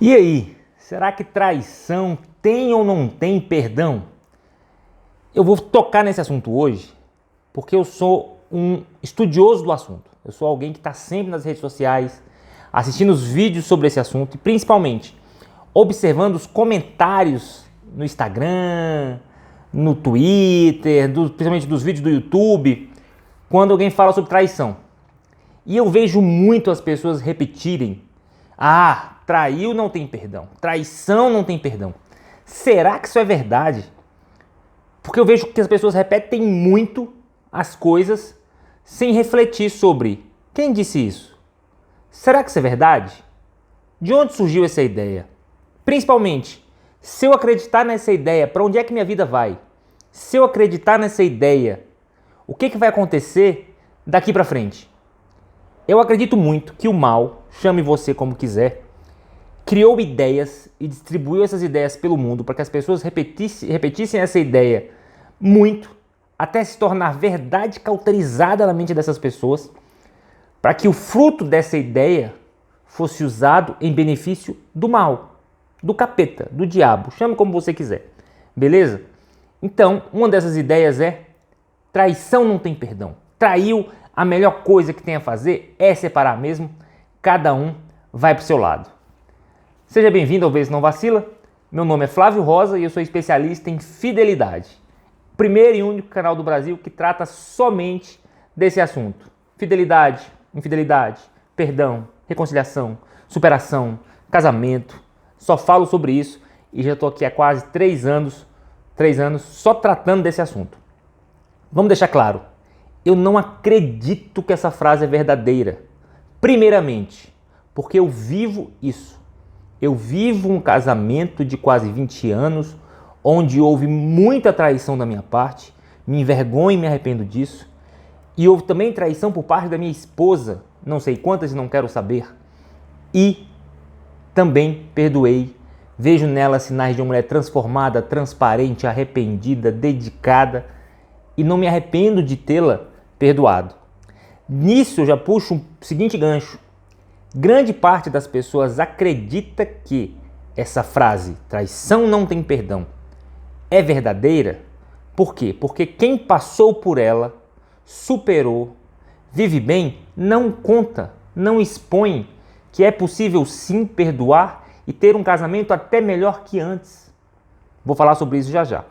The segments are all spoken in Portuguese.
E aí, será que traição tem ou não tem perdão? Eu vou tocar nesse assunto hoje porque eu sou um estudioso do assunto. Eu sou alguém que está sempre nas redes sociais, assistindo os vídeos sobre esse assunto e principalmente observando os comentários no Instagram, no Twitter, principalmente dos vídeos do YouTube, quando alguém fala sobre traição. E eu vejo muito as pessoas repetirem: ah, traiu não tem perdão, traição não tem perdão. Será que isso é verdade? Porque eu vejo que as pessoas repetem muito as coisas sem refletir sobre quem disse isso. Será que isso é verdade? De onde surgiu essa ideia? Principalmente, se eu acreditar nessa ideia, para onde é que minha vida vai? Se eu acreditar nessa ideia, o que vai acontecer daqui para frente? Eu acredito muito que o mal, chame você como quiser, criou ideias e distribuiu essas ideias pelo mundo para que as pessoas repetissem essa ideia muito, até se tornar verdade cauterizada na mente dessas pessoas, para que o fruto dessa ideia fosse usado em benefício do mal, do capeta, do diabo, chame como você quiser, beleza? Então, uma dessas ideias é: traição não tem perdão. Traiu, a melhor coisa que tem a fazer é separar mesmo, cada um vai para o seu lado. Seja bem-vindo ao Vez Não Vacila, meu nome é Flávio Rosa e eu sou especialista em fidelidade. Primeiro e único canal do Brasil que trata somente desse assunto. Fidelidade, infidelidade, perdão, reconciliação, superação, casamento. Só falo sobre isso e já estou aqui há quase 3 anos só tratando desse assunto. Vamos deixar claro, eu não acredito que essa frase é verdadeira. Primeiramente, porque eu vivo isso. Eu vivo um casamento de quase 20 anos, onde houve muita traição da minha parte, me envergonho e me arrependo disso. E houve também traição por parte da minha esposa, não sei quantas e não quero saber. E também perdoei. Vejo nela sinais de uma mulher transformada, transparente, arrependida, dedicada. E não me arrependo de tê-la perdoado. Nisso eu já puxo um seguinte gancho. Grande parte das pessoas acredita que essa frase, traição não tem perdão, é verdadeira. Por quê? Porque quem passou por ela, superou, vive bem, não conta, não expõe que é possível sim perdoar e ter um casamento até melhor que antes. Vou falar sobre isso já já.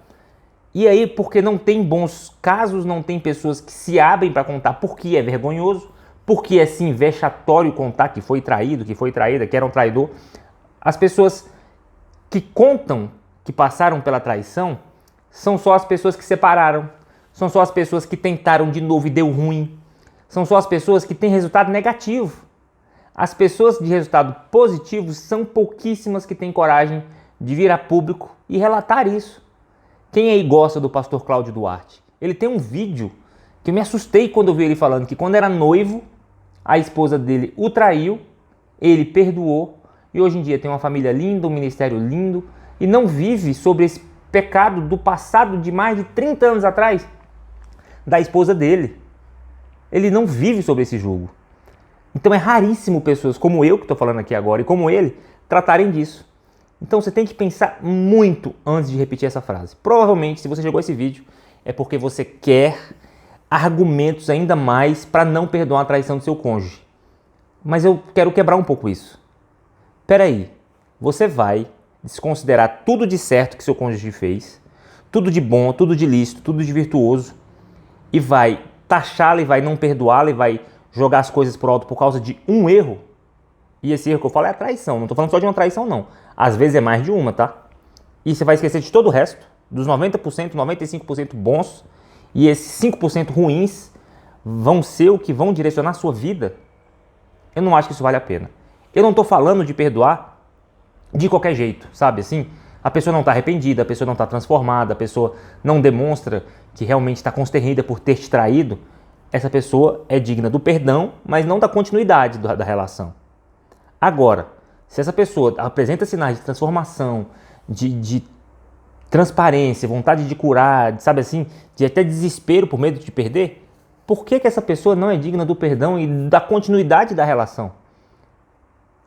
E aí, porque não tem bons casos, não tem pessoas que se abrem para contar porque é vergonhoso, porque é sim vexatório contar que foi traído, que foi traída, que era um traidor. As pessoas que contam que passaram pela traição são só as pessoas que separaram, são só as pessoas que tentaram de novo e deu ruim, são só as pessoas que têm resultado negativo. As pessoas de resultado positivo são pouquíssimas que têm coragem de vir a público e relatar isso. Quem aí gosta do pastor Cláudio Duarte? Ele tem um vídeo que eu me assustei quando eu vi ele falando que quando era noivo, a esposa dele o traiu, ele perdoou e hoje em dia tem uma família linda, um ministério lindo e não vive sobre esse pecado do passado de mais de 30 anos atrás da esposa dele. Ele não vive sobre esse jugo. Então é raríssimo pessoas como eu que estou falando aqui agora e como ele tratarem disso. Então você tem que pensar muito antes de repetir essa frase. Provavelmente, se você chegou a esse vídeo, é porque você quer argumentos ainda mais para não perdoar a traição do seu cônjuge. Mas eu quero quebrar um pouco isso. Peraí, você vai desconsiderar tudo de certo que seu cônjuge fez, tudo de bom, tudo de lícito, tudo de virtuoso, e vai taxá-la e vai não perdoá-la e vai jogar as coisas por alto por causa de um erro? E esse erro que eu falo é a traição, não estou falando só de uma traição não. Às vezes é mais de uma, tá? E você vai esquecer de todo o resto, dos 90%, 95% bons, e esses 5% ruins vão ser o que vão direcionar a sua vida. Eu não acho que isso vale a pena. Eu não estou falando de perdoar de qualquer jeito, sabe assim? A pessoa não está arrependida, a pessoa não está transformada, a pessoa não demonstra que realmente está consternada por ter te traído. Essa pessoa é digna do perdão, mas não da continuidade da relação. Agora, se essa pessoa apresenta sinais de transformação, de transparência, vontade de curar, sabe assim, de até desespero por medo de perder, por que essa pessoa não é digna do perdão e da continuidade da relação?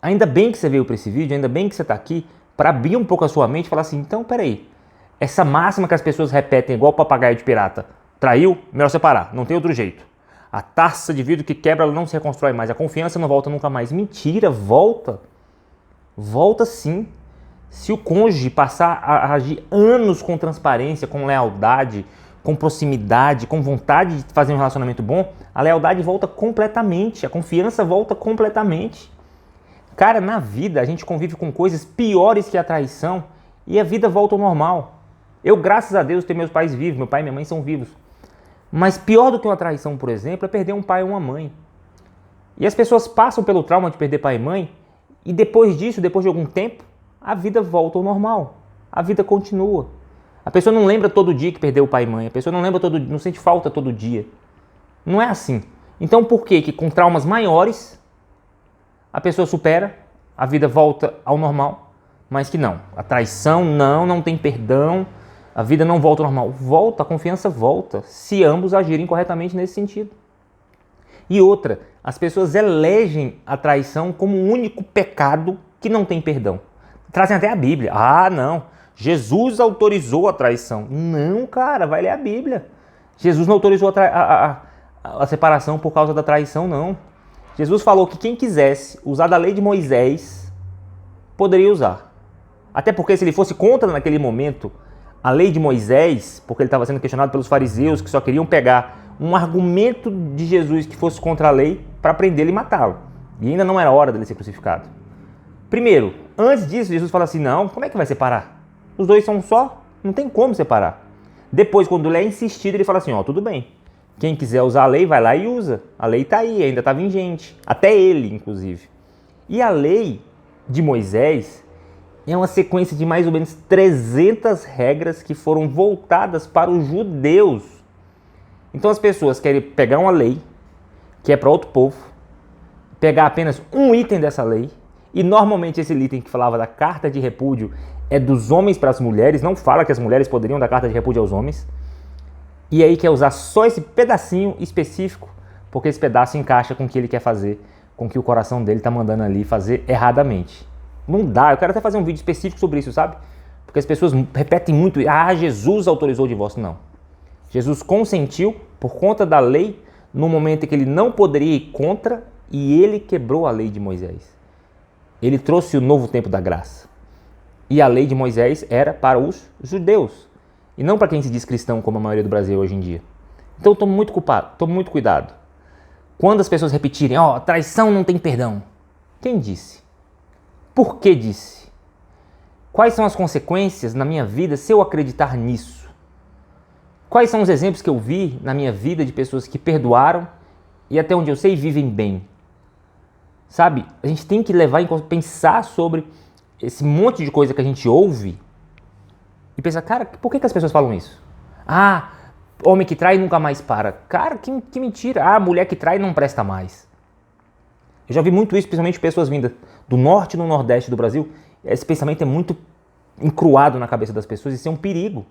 ainda bem que você veio para esse vídeo, ainda bem que você está aqui para abrir um pouco a sua mente e falar assim, então peraí, essa máxima que as pessoas repetem igual papagaio de pirata, traiu, melhor separar, não tem outro jeito. A taça de vidro que quebra, ela não se reconstrói mais, a confiança não volta nunca mais. Mentira, volta. Volta sim. Se o cônjuge passar a agir anos com transparência, com lealdade, com proximidade, com vontade de fazer um relacionamento bom, a lealdade volta completamente, a confiança volta completamente. Cara, na vida a gente convive com coisas piores que a traição e a vida volta ao normal. Eu, graças a Deus, tenho meus pais vivos, meu pai e minha mãe são vivos. Mas pior do que uma traição, por exemplo, é perder um pai ou uma mãe. E as pessoas passam pelo trauma de perder pai e mãe e depois disso, depois de algum tempo, a vida volta ao normal. A vida continua. A pessoa não lembra todo dia que perdeu o pai e mãe. A pessoa não lembra todo dia, não sente falta todo dia. Não é assim. Então por que com traumas maiores a pessoa supera, a vida volta ao normal, mas que não? A traição não tem perdão, a vida não volta ao normal. Volta, a confiança volta, se ambos agirem corretamente nesse sentido. E outra, as pessoas elegem a traição como o único pecado que não tem perdão. Trazem até a Bíblia. Ah, não, Jesus autorizou a traição. Não, cara, vai ler a Bíblia. Jesus não autorizou a separação por causa da traição, não. Jesus falou que quem quisesse usar da lei de Moisés, poderia usar. Até porque se ele fosse contra naquele momento a lei de Moisés, porque ele estava sendo questionado pelos fariseus que só queriam pegar um argumento de Jesus que fosse contra a lei para prendê-lo e matá-lo. E ainda não era hora dele ser crucificado. Primeiro, antes disso, Jesus fala assim, não, como é que vai separar? Os dois são um só, não tem como separar. Depois, quando ele é insistido, ele fala assim, ó, tudo bem. Quem quiser usar a lei, vai lá e usa. A lei está aí, ainda está vigente. Até ele, inclusive. E a lei de Moisés é uma sequência de mais ou menos 300 regras que foram voltadas para os judeus. Então as pessoas querem pegar uma lei, que é para outro povo, pegar apenas um item dessa lei, e normalmente esse item que falava da carta de repúdio é dos homens para as mulheres, não fala que as mulheres poderiam dar carta de repúdio aos homens, e aí quer usar só esse pedacinho específico, porque esse pedaço encaixa com o que ele quer fazer, com o que o coração dele está mandando ali fazer erradamente. Não dá, eu quero até fazer um vídeo específico sobre isso, sabe? Porque as pessoas repetem muito, Jesus autorizou o divórcio. Não. Jesus consentiu por conta da lei no momento em que ele não poderia ir contra e ele quebrou a lei de Moisés. Ele trouxe o novo tempo da graça. E a lei de Moisés era para os judeus e não para quem se diz cristão, como a maioria do Brasil hoje em dia. Então tome muito cuidado. Quando as pessoas repetirem, traição não tem perdão. Quem disse? Por que disse? Quais são as consequências na minha vida se eu acreditar nisso? Quais são os exemplos que eu vi na minha vida de pessoas que perdoaram e até onde eu sei vivem bem? Sabe, a gente tem que pensar sobre esse monte de coisa que a gente ouve e pensar, cara, por que as pessoas falam isso? Homem que trai nunca mais para. Cara, que mentira. Mulher que trai não presta mais. Eu já vi muito isso, principalmente pessoas vindas do norte e do nordeste do Brasil. Esse pensamento é muito encruado na cabeça das pessoas e isso é um perigo.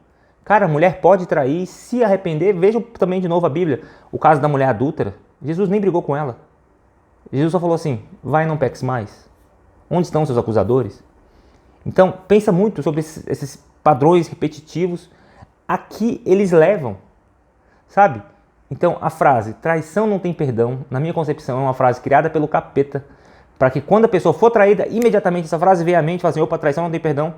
Cara, a mulher pode trair, se arrepender. Veja também de novo a Bíblia, o caso da mulher adúltera. Jesus nem brigou com ela. Jesus só falou assim, vai e não peques mais. Onde estão seus acusadores? Então, pensa muito sobre esses padrões repetitivos a que eles levam, sabe? Então, a frase, traição não tem perdão, na minha concepção, é uma frase criada pelo capeta, para que quando a pessoa for traída, imediatamente essa frase vem à mente e fala assim, opa, traição não tem perdão,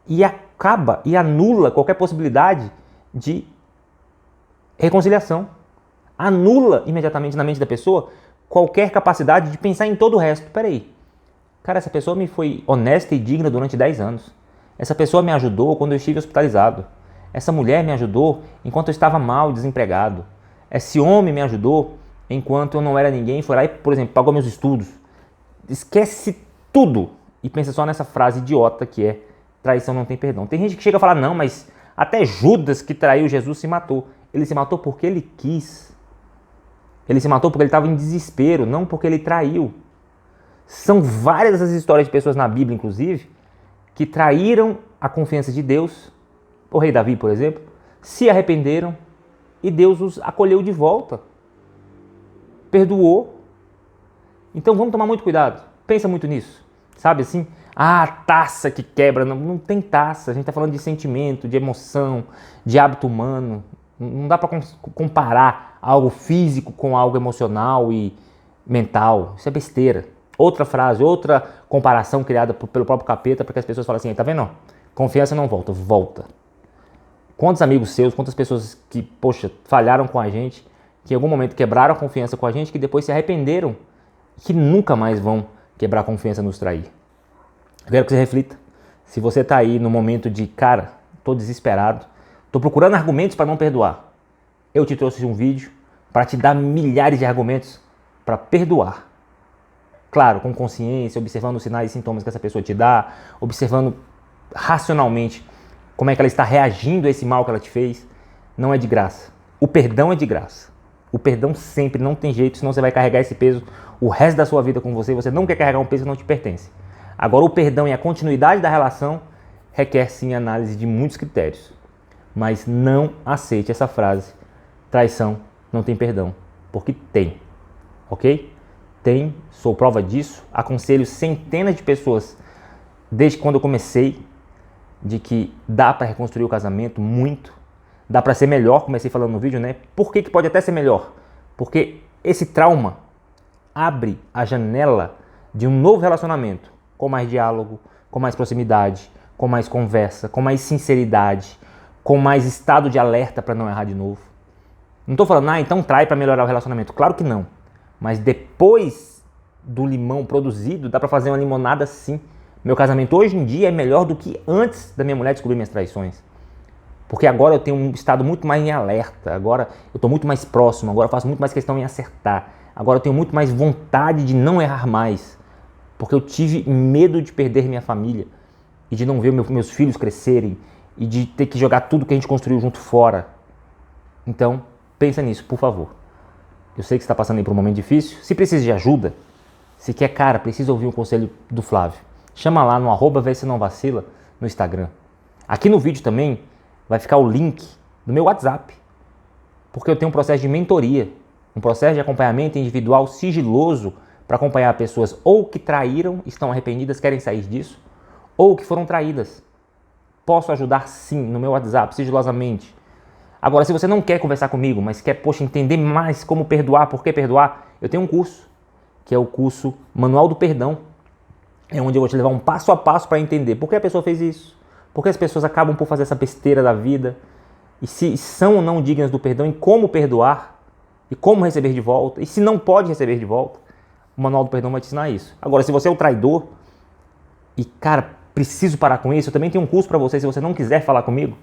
e acaba e anula qualquer possibilidade de reconciliação. Anula imediatamente na mente da pessoa qualquer capacidade de pensar em todo o resto. Peraí, cara, essa pessoa me foi honesta e digna durante 10 anos. Essa pessoa me ajudou quando eu estive hospitalizado. Essa mulher me ajudou enquanto eu estava mal, desempregado. Esse homem me ajudou enquanto eu não era ninguém, foi lá e, por exemplo, pagou meus estudos. Esquece tudo e pensa só nessa frase idiota que é traição não tem perdão. Tem gente que chega a falar, não, mas até Judas que traiu Jesus se matou. Ele se matou porque ele quis. Ele se matou porque ele estava em desespero, não porque ele traiu. São várias as histórias de pessoas na Bíblia, inclusive, que traíram a confiança de Deus. O rei Davi, por exemplo, se arrependeram e Deus os acolheu de volta. Perdoou. Então vamos tomar muito cuidado. Pensa muito nisso, sabe assim? Ah, taça que quebra. Não, não tem taça, a gente está falando de sentimento, de emoção, de hábito humano. Não dá para comparar algo físico com algo emocional e mental. Isso é besteira. Outra frase, outra comparação criada pelo próprio capeta para que as pessoas falem assim, tá vendo? Confiança não volta, volta. Quantos amigos seus, quantas pessoas que, poxa, falharam com a gente, que em algum momento quebraram a confiança com a gente, que depois se arrependeram, que nunca mais vão quebrar a confiança e nos trair. Eu quero que você reflita. Se você tá aí no momento de, cara, tô desesperado, tô procurando argumentos para não perdoar. Eu te trouxe um vídeo para te dar milhares de argumentos para perdoar. Claro, com consciência, observando os sinais e sintomas que essa pessoa te dá, observando racionalmente como é que ela está reagindo a esse mal que ela te fez. Não é de graça. O perdão é de graça. O perdão sempre, não tem jeito, senão você vai carregar esse peso o resto da sua vida com você. Você não quer carregar um peso que não te pertence. Agora, o perdão e a continuidade da relação requer sim análise de muitos critérios. Mas não aceite essa frase, traição não tem perdão, porque tem, ok? Tem, sou prova disso, aconselho centenas de pessoas, desde quando eu comecei, de que dá para reconstruir o casamento, muito, dá para ser melhor, comecei falando no vídeo, né? Por que pode até ser melhor? Porque esse trauma abre a janela de um novo relacionamento, com mais diálogo, com mais proximidade, com mais conversa, com mais sinceridade, com mais estado de alerta para não errar de novo. Não estou falando, então trai para melhorar o relacionamento. Claro que não. Mas depois do limão produzido, dá para fazer uma limonada sim. Meu casamento hoje em dia é melhor do que antes da minha mulher descobrir minhas traições. Porque agora eu tenho um estado muito mais em alerta, agora eu estou muito mais próximo, agora eu faço muito mais questão em acertar. Agora eu tenho muito mais vontade de não errar mais. Porque eu tive medo de perder minha família e de não ver meus filhos crescerem e de ter que jogar tudo que a gente construiu junto fora. Então, pensa nisso, por favor. Eu sei que você está passando aí por um momento difícil. Se precisa de ajuda, se quer, cara, precisa ouvir um conselho do Flávio, chama lá no @vêsenovacila no Instagram. Aqui no vídeo também vai ficar o link do meu WhatsApp, porque eu tenho um processo de mentoria, um processo de acompanhamento individual sigiloso para acompanhar pessoas ou que traíram, estão arrependidas, querem sair disso, ou que foram traídas. Posso ajudar sim no meu WhatsApp, sigilosamente. Agora, se você não quer conversar comigo, mas quer, entender mais como perdoar, por que perdoar, eu tenho um curso, que é o curso Manual do Perdão. É onde eu vou te levar um passo a passo para entender por que a pessoa fez isso, por que as pessoas acabam por fazer essa besteira da vida, e se são ou não dignas do perdão, e como perdoar, e como receber de volta, e se não pode receber de volta. O Manual do Perdão vai te ensinar isso. Agora, se você é o traidor e, cara, preciso parar com isso, eu também tenho um curso para você, se você não quiser falar comigo,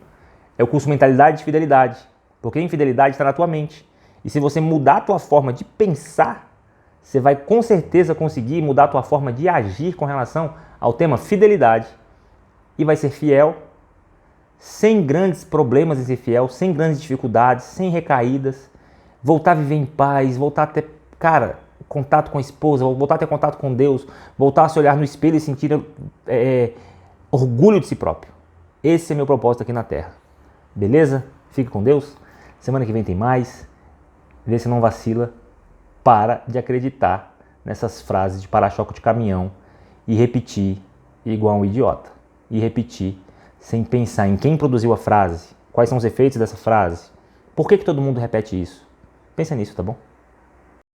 é o curso Mentalidade de Fidelidade, porque a infidelidade está na tua mente. E se você mudar a tua forma de pensar, você vai com certeza conseguir mudar a tua forma de agir com relação ao tema fidelidade e vai ser fiel, sem grandes problemas em ser fiel, sem grandes dificuldades, sem recaídas, voltar a viver em paz, voltar a ter, cara, contato com a esposa, voltar a ter contato com Deus, voltar a se olhar no espelho e sentir orgulho de si próprio. Esse é meu propósito aqui na Terra. Beleza? Fique com Deus. Semana que vem tem mais. Vê se não vacila. Para de acreditar nessas frases de para-choque de caminhão e repetir igual um idiota. E repetir sem pensar em quem produziu a frase, quais são os efeitos dessa frase, por que todo mundo repete isso. Pensa nisso, tá bom?